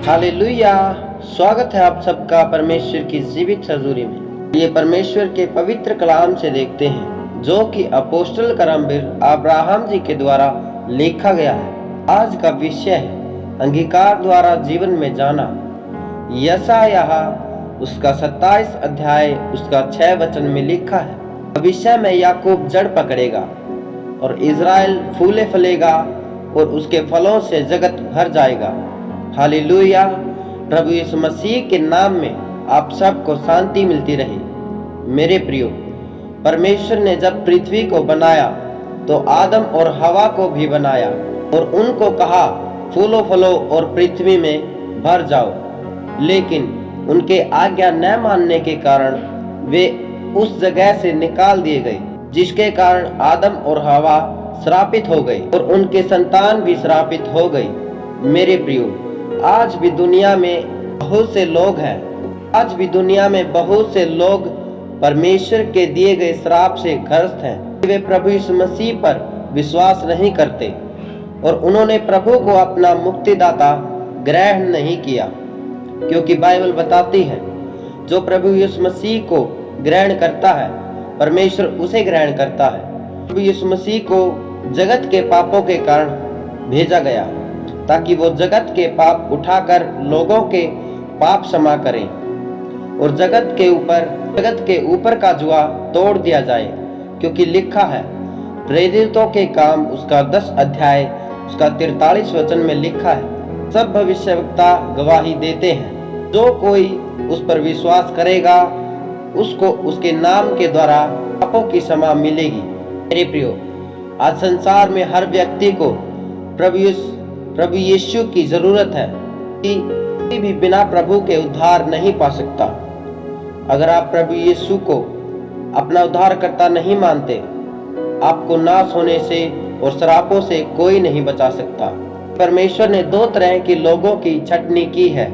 Hallelujah. स्वागत है आप सबका परमेश्वर की जीवित हजूरी में। ये परमेश्वर के पवित्र कलाम से देखते हैं जो कि अपोस्टल करमवीर अब्राहम जी के द्वारा लिखा गया है। आज का विषय है अंगीकार द्वारा जीवन में जाना। यशायाह उसका 27 अध्याय उसका 6 वचन में लिखा है, भविष्य में याकूब जड़ पकड़ेगा और इज़राइल फूले फलेगा और उसके फलों से जगत भर जाएगा। हालेलुया। प्रभु यीशु मसीह के नाम में आप सबको शांति मिलती रहे। मेरे प्रियो, परमेश्वर ने जब पृथ्वी को बनाया तो आदम और हवा को भी बनाया और उनको कहा फूलो फलो और पृथ्वी में भर जाओ। लेकिन उनके आज्ञा न मानने के कारण वे उस जगह से निकाल दिए गए, जिसके कारण आदम और हवा श्रापित हो गए और उनके संतान भी श्रापित हो गई। मेरे प्रियो, आज भी दुनिया में बहुत से लोग परमेश्वर के दिए गए श्राप से ग्रस्त हैं। वे प्रभु यीशु मसीह पर विश्वास नहीं करते और उन्होंने प्रभु को अपना मुक्तिदाता ग्रहण नहीं किया, क्योंकि बाइबल बताती है जो प्रभु यीशु मसीह को ग्रहण करता है परमेश्वर उसे ग्रहण करता है। प्रभु यीशु मसीह को जगत के पापों के कारण भेजा गया ताकि वो जगत के पाप उठाकर लोगों के पाप क्षमा करें और जगत के ऊपर का जुआ तोड़ दिया जाए, क्योंकि लिखा है प्रेरितों के काम उसका 10 अध्याय उसका 43 वचन में लिखा है, सब भविष्यवक्ता गवाही देते हैं, जो कोई उस पर विश्वास करेगा उसको उसके नाम के द्वारा पापों की क्षमा मिलेगी। मेरे प्रियो, आज संसार में हर व्यक्ति को प्रभु यीशु की जरूरत है। कोई भी बिना प्रभु के उद्धार नहीं पा सकता। अगर आप प्रभु यीशु को अपना उद्धारकर्ता नहीं मानते, आपको नाश होने से और श्रापों से कोई नहीं बचा सकता। परमेश्वर ने 2 तरह के लोगों की छटनी की है।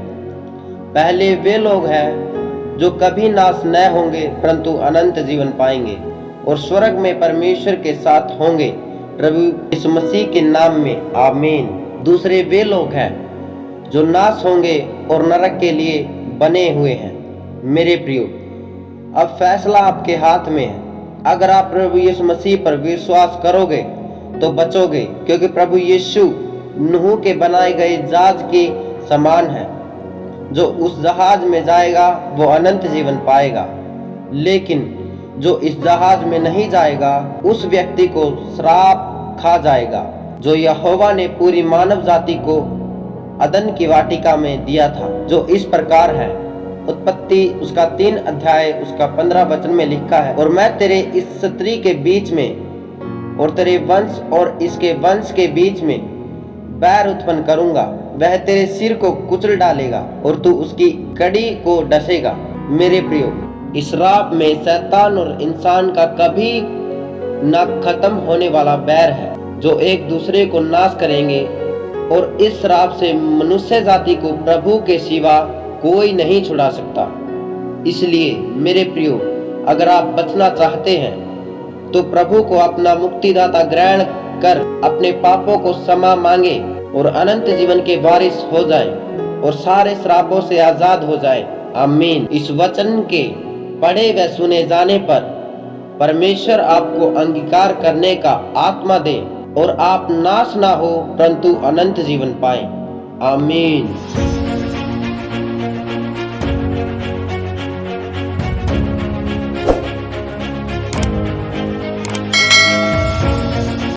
पहले वे लोग हैं जो कभी नाश न होंगे परंतु अनंत जीवन पाएंगे और स्वर्ग में परमेश्वर के साथ होंगे प्रभु यीशु मसीह के नाम में, आमीन। दूसरे वे लोग हैं जो नाश होंगे और नरक के लिए बने हुए हैं। मेरे प्रियो, अब फैसला आपके हाथ में है। अगर आप प्रभु यीशु मसीह पर विश्वास करोगे तो बचोगे, क्योंकि प्रभु यीशु नूह के बनाए गए जहाज के समान है। जो उस जहाज में जाएगा वो अनंत जीवन पाएगा, लेकिन जो इस जहाज में नहीं जाएगा उस व्यक्ति को श्राप खा जाएगा, जो यहोवा ने पूरी मानव जाति को अदन की वाटिका में दिया था, जो इस प्रकार है। उत्पत्ति उसका 3 अध्याय उसका 15 वचन में लिखा है, और मैं तेरे इस स्त्री के बीच में और तेरे वंश और इसके वंश के बीच में बैर उत्पन्न करूंगा, वह तेरे सिर को कुचल डालेगा और तू उसकी कड़ी को डसेगा। मेरे प्रियो, इस श्राप में शैतान और इंसान का कभी न खत्म होने वाला बैर है, जो एक दूसरे को नाश करेंगे, और इस श्राप से मनुष्य जाति को प्रभु के सिवा कोई नहीं छुड़ा सकता। इसलिए मेरे प्रियो, अगर आप बचना चाहते हैं तो प्रभु को अपना मुक्तिदाता ग्रहण कर अपने पापों को क्षमा मांगे और अनंत जीवन के वारिस हो जाएं और सारे श्रापों से आजाद हो जाएं। आमीन। इस वचन के पढ़े व सुने जाने पर परमेश्वर आपको अंगीकार करने का आत्मा दे और आप नाश ना हो परंतु अनंत जीवन पाएं। आमीन।